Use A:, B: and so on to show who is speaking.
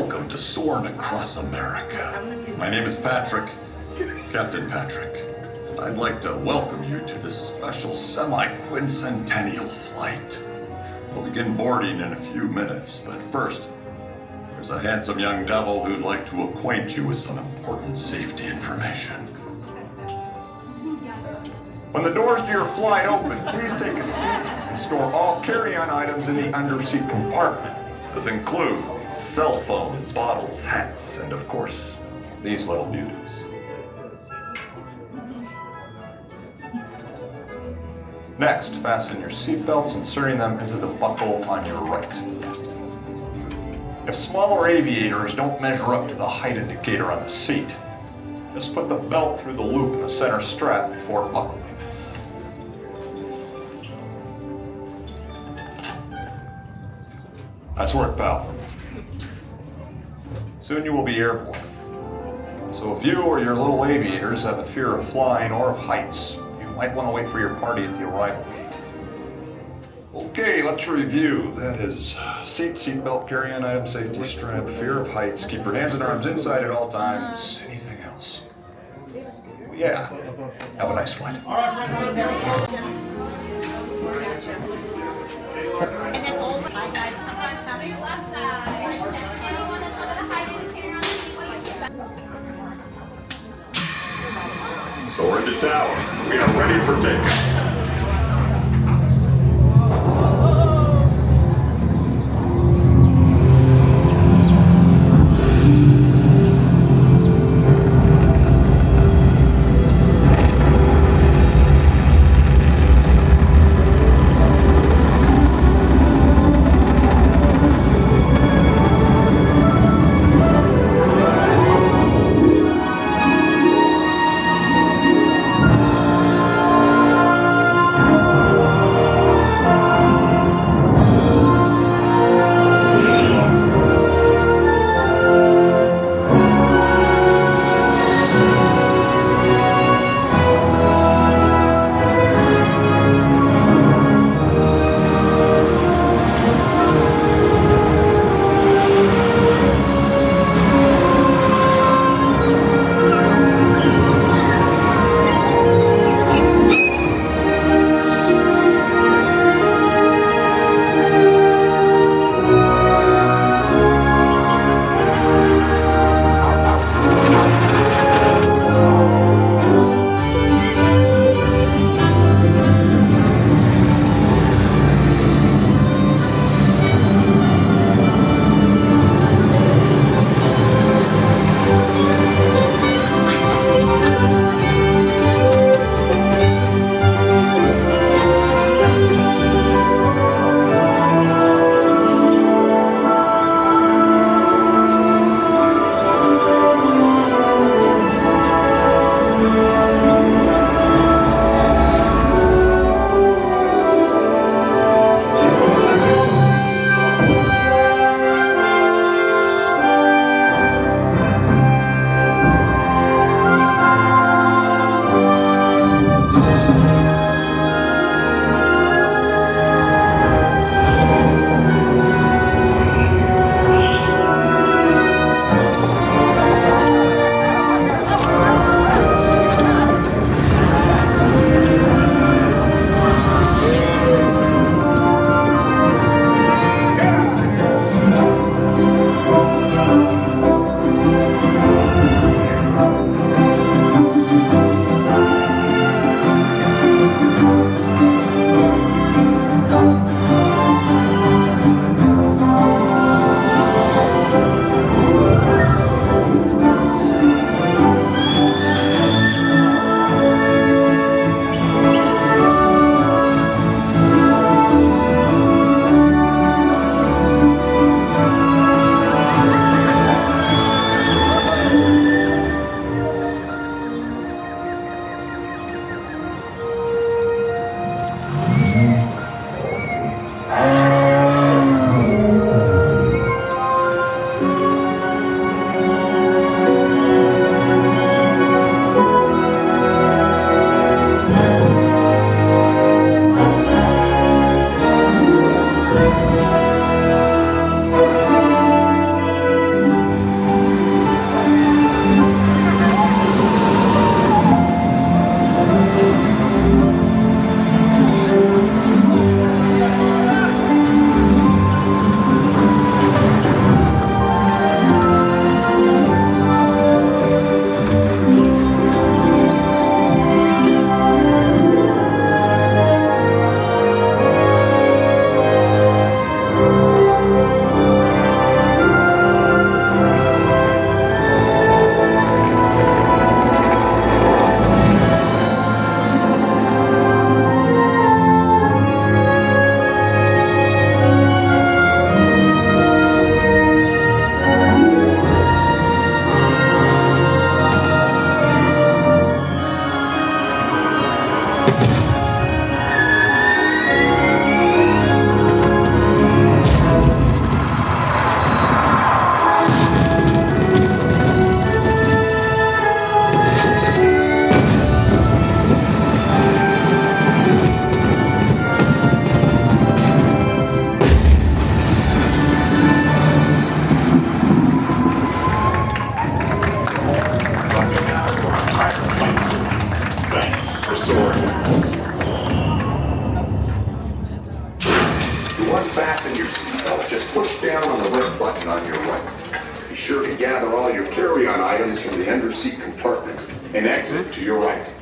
A: Welcome to Soarin Across America. My name is Patrick, Captain Patrick, and I'd like to welcome you to this special semi-quincentennial flight. We'll begin boarding in a few minutes, but first, there's a handsome young devil who'd like to acquaint you with some important safety information.
B: When the doors to your flight open, please take a seat and store all carry-on items in the under-seat compartment. This includes cell phones, bottles, hats, and of course, these little beauties. Next, fasten your seat belts, inserting them into the buckle on your right. If smaller aviators don't measure up to the height indicator on the seat, just put the belt through the loop in the center strap before buckling. Nice work, pal. Soon you will be airborne. So if you or your little aviators have a fear of flying or of heights, you might want to wait for your party at the arrival gate. Okay, let's review. That is seatbelt, carry-on item, safety strap, fear of heights, keep your hands and arms inside at all times. Anything else? Yeah. Have a nice flight.
C: And then all the guys left side.
A: So we're into tower. We are ready for takeoff.
D: sure to gather all your carry-on items from the underseat compartment and exit to your right.